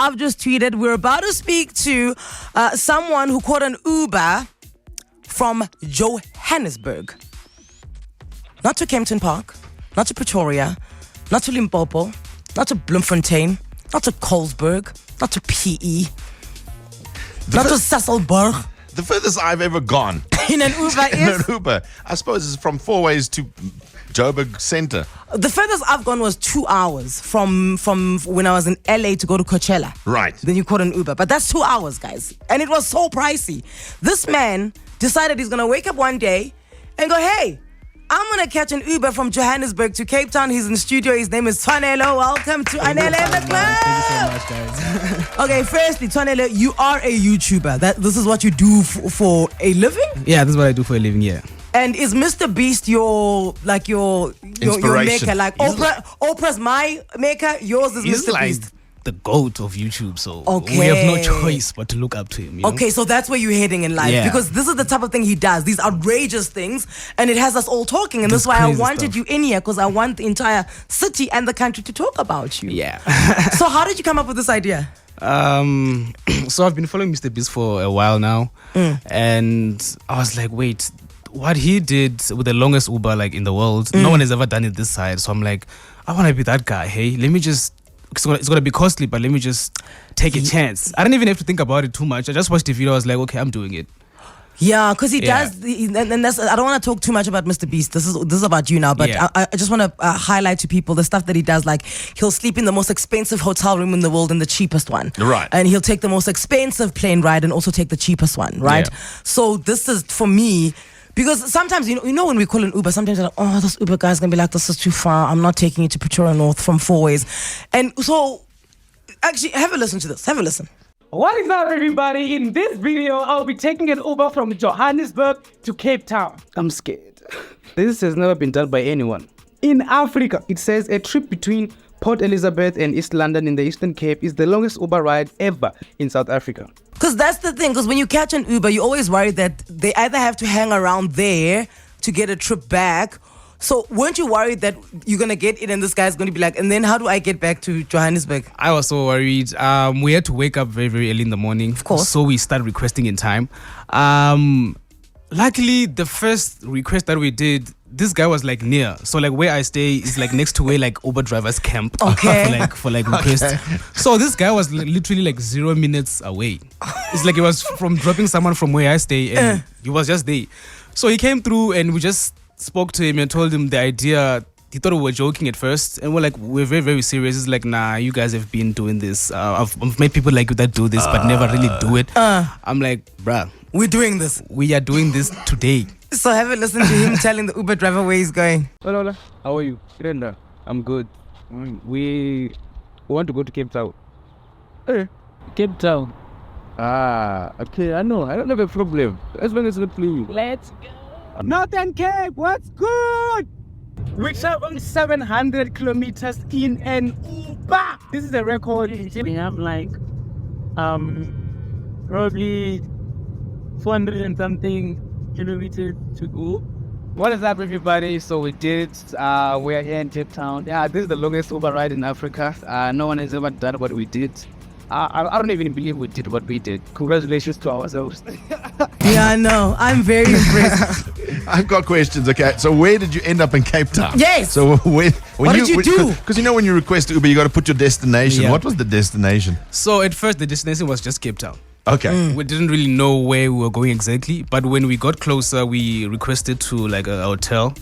I've just tweeted, we're about to speak to someone who caught an Uber from Johannesburg. Not to Kempton Park, not to Pretoria, not to Limpopo, not to Bloemfontein, not to Colesberg, not to PE, not to Sasolburg. The furthest I've ever gone In an Uber in is? an Uber, I suppose, is from Four Ways to Joburg Center. The furthest I've gone was 2 hours from when I was in LA to go to Coachella. Right. Then you caught an Uber. But that's 2 hours, guys. And it was so pricey. This man decided he's going to wake up one day and go, hey, I'm going to catch an Uber from Johannesburg to Cape Town. He's in the studio. His name is Tsoanelo. Welcome to Anele in the club. Thank you so much, guys. Okay, firstly, Tsoanelo, you are a YouTuber. This is what you do for a living? Yeah, this is what I do for a living, yeah. And is Mr. Beast your Inspiration. maker? Like Oprah's my maker, yours is He's Mr. like Beast. the GOAT of YouTube, so Okay. we have no choice but to look up to him. You know? Okay, so that's where you're heading in life. Yeah. Because this is the type of thing he does, these outrageous things, and it has us all talking. And This that's why I crazy wanted stuff. you in here, because I want the entire city and the country to talk about you. Yeah. So how did you come up with this idea? So I've been following Mr. Beast for a while now, and I was like, wait, what he did with the longest Uber like in the world, no one has ever done it this side. So I'm like, I want to be that guy. Hey, let me just. It's gonna be costly, but let me just take a chance. I didn't even have to think about it too much. I just watched the video. I was like, okay, I'm doing it. Yeah, because he Yeah. does, and that's. I don't want to talk too much about Mr. Beast. This is about you now, but Yeah. I just want to highlight to people the stuff that he does. Like he'll sleep in the most expensive hotel room in the world and the cheapest one, Right. And he'll take the most expensive plane ride and also take the cheapest one, right? Yeah. So this is for me. Because sometimes, you know when we call an Uber, sometimes you're like, oh, this Uber guy's going to be like, this is too far. I'm not taking it to Pretoria North from Four Ways. And so, actually, have a listen to this. Have a listen. What is up, everybody? In this video, I'll be taking an Uber from Johannesburg to Cape Town. I'm scared. This has never been done by anyone. In Africa, it says a trip between Port Elizabeth and East London in the Eastern Cape is the longest Uber ride ever in South Africa. Because that's the thing. Because when you catch an Uber, you always worry that they either have to hang around there to get a trip back. So weren't you worried that you're going to get in and this guy's going to be like, and then how do I get back to Johannesburg? I was so worried. We had to wake up very, very early in the morning. Of course. So we started requesting in time. Luckily, the first request that we did, this guy was like near. So like where I stay is like next to where like Uber drivers camp. Okay. for request. So this guy was literally like 0 minutes away. It's like it was from dropping someone from where I stay and he was just there. So he came through and we just spoke to him and told him the idea. He thought we were joking at first, and we're very, very serious. It's like, nah, you guys have been doing this. I've met people like you that do this, but never really do it. I'm like, bruh, We're doing this. we are doing this today. So have a listen to him telling the Uber driver where he's going. Hola, how are you? Brenda, I'm good. We want to go to Cape Town. Cape Town. Okay, I know. I don't have a problem. As long as it's clean. Let's go. Northern Cape, what's good? We traveled 700 kilometers in an Uber. This is a record. We have like probably 400 and something kilometers to go. What is up, everybody? So we did. We're here in Cape Town. Yeah, this is the longest Uber ride in Africa. No one has ever done what we did. I don't even believe we did what we did. Congratulations to ourselves. Yeah, I know. I'm very impressed. I've got questions. Okay, so where did you end up in Cape Town? Yes. So when What did you do? Because you know when you request Uber, you got to put your destination. Yeah. What was the destination? So at first the destination was just Cape Town. Okay. We didn't really know where we were going exactly, but when we got closer, we requested to like a hotel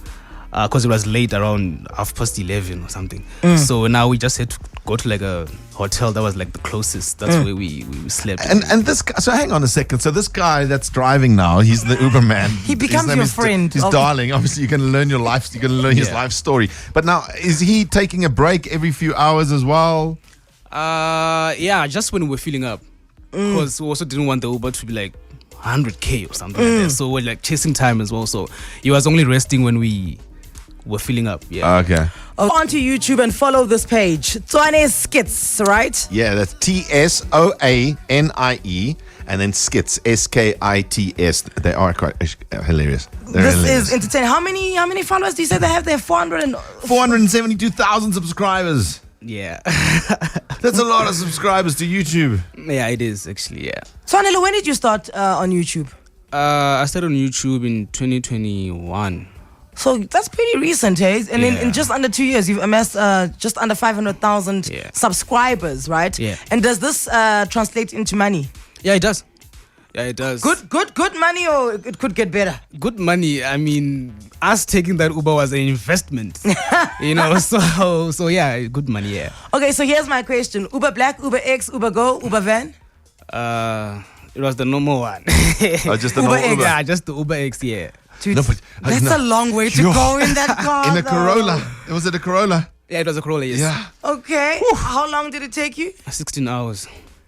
because it was late, around 11:30 or something. So now we just had to go to like a hotel that was like the closest. That's where we slept. And this guy, so hang on a second. So this guy that's driving now, he's the Uber man. He becomes His name your is friend. He's darling. Obviously, you can learn your life. You can learn his Yeah. life story. But now, is he taking a break every few hours as well? Yeah, just when we were filling up, because we also didn't want the Uber to be like 100K or something like that. So we're like chasing time as well. So he was only resting when we were filling up. Yeah. Okay. Go onto YouTube and follow this page. Tsoanieskits, right? Yeah, that's Tsoanie, and then skits, Skits. They are quite hilarious. They're This hilarious. is entertaining. How many followers do you say they have? They have 400 and 472,000 subscribers. Yeah. That's a lot of subscribers to YouTube. Yeah, it is actually, yeah. Tsoanelo, when did you start on YouTube? I started on YouTube in 2021. So that's pretty recent, eh? And in Yeah. just under 2 years, you've amassed just under 500,000 Yeah. subscribers, right? Yeah. And does this translate into money? Yeah, it does. Yeah, it does. Good money, or it could get better? Good money. I mean, us taking that Uber was an investment. You know, so yeah, good money, yeah. Okay, so here's my question. Uber Black, Uber X, Uber Go, Uber Van? It was the normal one. Oh, just the Uber normal X. Uber. Yeah, just the Uber X, yeah. Dude, No, but- that's no. a long way to Yo. go in that car. In a though. Corolla. Was it a Corolla? Yeah, it was a Corolla, yes. Yeah. Okay. How long did it take you? 16 hours.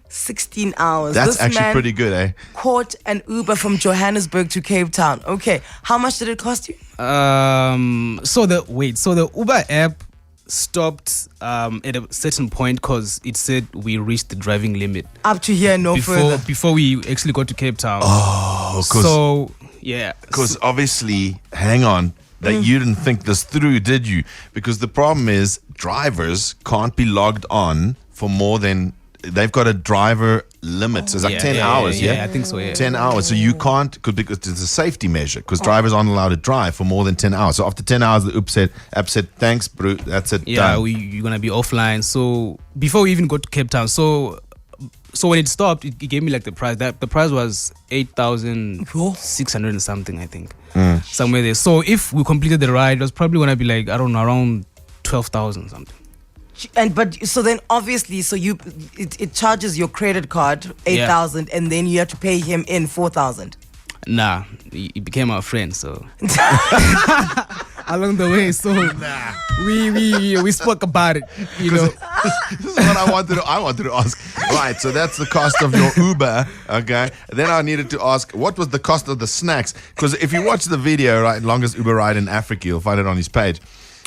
16 hours. That's This actually man pretty good, eh? caught an Uber from Johannesburg to Cape Town. Okay. How much did it cost you? So the Uber app stopped at a certain point because it said we reached the driving limit Up to here, no further. before we actually got to Cape Town. Oh, So yeah, because obviously, hang on, that you didn't think this through, did you? Because the problem is drivers can't be logged on for more than, they've got a driver limit. So it's like 10 hours, yeah? I think so. Yeah, 10 hours. So you can't, because it's a safety measure, because drivers aren't allowed to drive for more than 10 hours. So after 10 hours, the app said, thanks, bro, that's it, yeah, done. you're gonna be offline. So before we even got to Cape Town, so when it stopped, it gave me like the price. The price was 8,600 and something, I think, somewhere there. So if we completed the ride, it was probably gonna be like, I don't know, around 12,000 something. But so then obviously, so it charges your credit card 8,000, and then you have to pay him in 4,000. Nah, he became our friend, so along the way, so we spoke about it, you know. This is what I wanted to ask. Right, so that's the cost of your Uber, okay? Then I needed to ask, what was the cost of the snacks? Because if you watch the video, right, longest Uber ride in Africa, you'll find it on his page.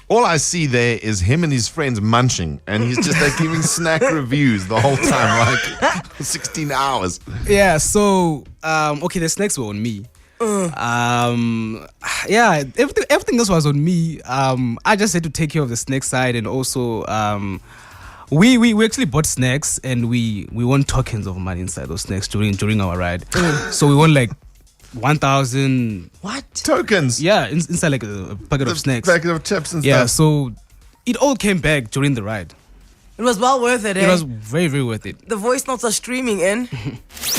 All I see there is him and his friends munching, and he's just like giving snack reviews the whole time, like 16 hours. Yeah, so okay, the snacks were on me. Yeah, everything else was on me. I just had to take care of the snack side, and also we actually bought snacks, and we won tokens of money inside those snacks during our ride. So we won like 1,000. What? Tokens. Yeah, inside like a packet of snacks. Packet of chips and Yeah, stuff. so it all came back during the ride. It was well worth it, eh? It was very, very worth it. The voice notes are streaming in.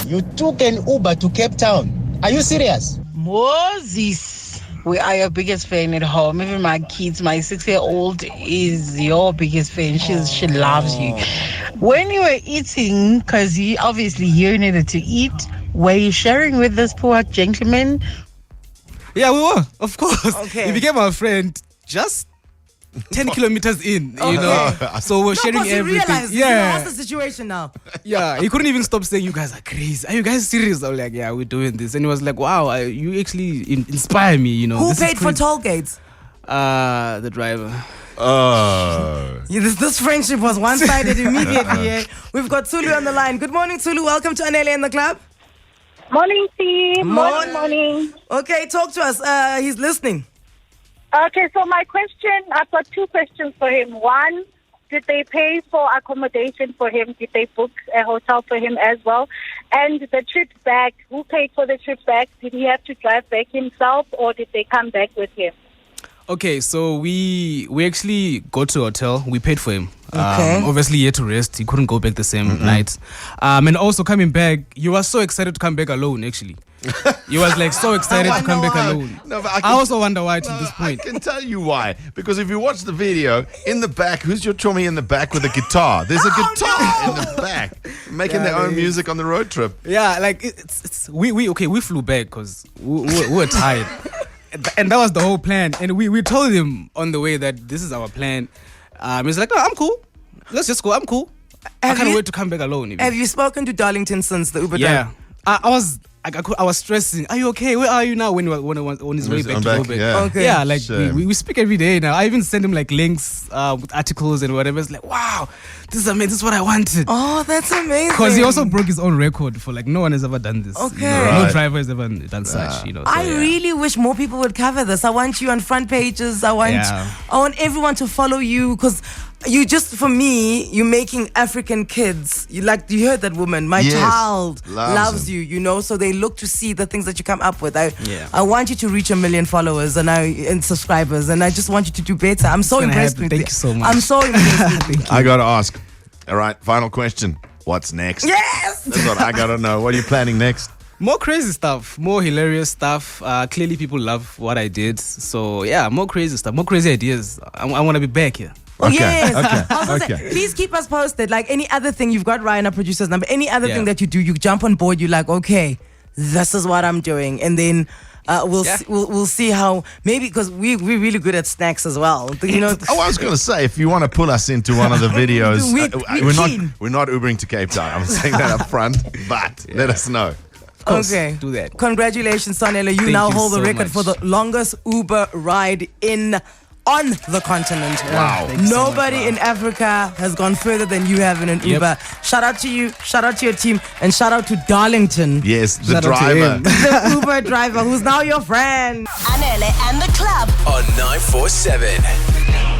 You took an Uber to Cape Town. Are you serious? Moses, we are your biggest fan at home. Even my kids, my 6-year-old is your biggest fan. She loves you. When you were eating, because obviously you needed to eat, were you sharing with this poor gentleman? Yeah, we were, of course. Okay. He became our friend just 10 kilometers in, you know. So we're sharing Because he everything. realized, Yeah. what's the situation now? Yeah, he couldn't even stop saying, "You guys are crazy. Are you guys serious?" I was like, "Yeah, we're doing this." And he was like, "Wow, you actually inspire me." You know, Who this is paid for crazy. toll gates? The driver. Oh. Yeah, this friendship was one-sided immediately. Eh? We've got Tulu on the line. Good morning, Tulu. Welcome to Anele in the club. Morning, team. Morning. Morning. Okay, talk to us. He's listening. Okay, so my question, I've got two questions for him. One, did they pay for accommodation for him? Did they book a hotel for him as well? And the trip back, who paid for the trip back? Did he have to drive back himself, or did they come back with him? Okay, so we actually got to a hotel. We paid for him. Okay. Obviously, he had to rest. He couldn't go back the same night. And also coming back, he was so excited to come back alone. Actually, he was like so excited to come back why. alone. No, but I also wonder why to this I point. can tell you why. Because if you watch the video, in the back, who's your chummy in the back with a guitar? There's a guitar in the back, making their own music on the road trip. Yeah, like we flew back because we were tired. And that was the whole plan. And we told him on the way that this is our plan. He's like, "No, I'm cool. Let's just go. I'm cool. I Have can't you- wait to come back alone." Even. Have you spoken to Darlington since the Uber driver? Yeah. I was stressing. Are you okay? Where are you now? When on his way back I'm to back, Joburg. yeah. Okay. Yeah, like Shame. we speak every day now. I even send him like links with articles and whatever. It's like, wow, this is amazing. This is what I wanted. Oh, that's amazing. Because he also broke his own record for like no one has ever done this. Okay. No Right. driver has ever done such. You know. So, I yeah. really wish more people would cover this. I want you on front pages. I want Yeah. everyone to follow you because you just, for me, you're making African kids. You heard that woman. My Yes. child loves him. you, you know. So they look to see the things that you come up with. Yeah. I want you to reach 1 million followers and subscribers, and I just want you to do better. I'm so gonna impressed happen. with Thank you. you so much. I'm so impressed with you. I gotta ask. All right, final question. What's next? Yes. That's what I gotta know. What are you planning next? More crazy stuff, more hilarious stuff. Clearly, people love what I did. So, yeah, more crazy stuff, more crazy ideas. I want to be back here. Oh, Okay, yes. okay, I was gonna say, okay. please keep us posted. Like any other thing, you've got Ryan, our producer's number. Any other Yeah. thing that you do, you jump on board. You're like, okay, this is what I'm doing, and then we'll see how, maybe because we're really good at snacks as well. You know. Oh, I was gonna say, if you want to pull us into one of the videos, we're keen. we're not Ubering to Cape Town. I'm saying that up front, but let us know. Of course, Okay. do that. Congratulations, Tsoanelo. You Thank now you hold the so record much. for the longest Uber ride on the continent. Wow. Thank you so much, Nobody wow. in Africa has gone further than you have in an Uber. Shout out to you, shout out to your team, and shout out to Darlington, Yes, the Shout out to driver. him. the Uber driver who's now your friend. Anele and the club on 947.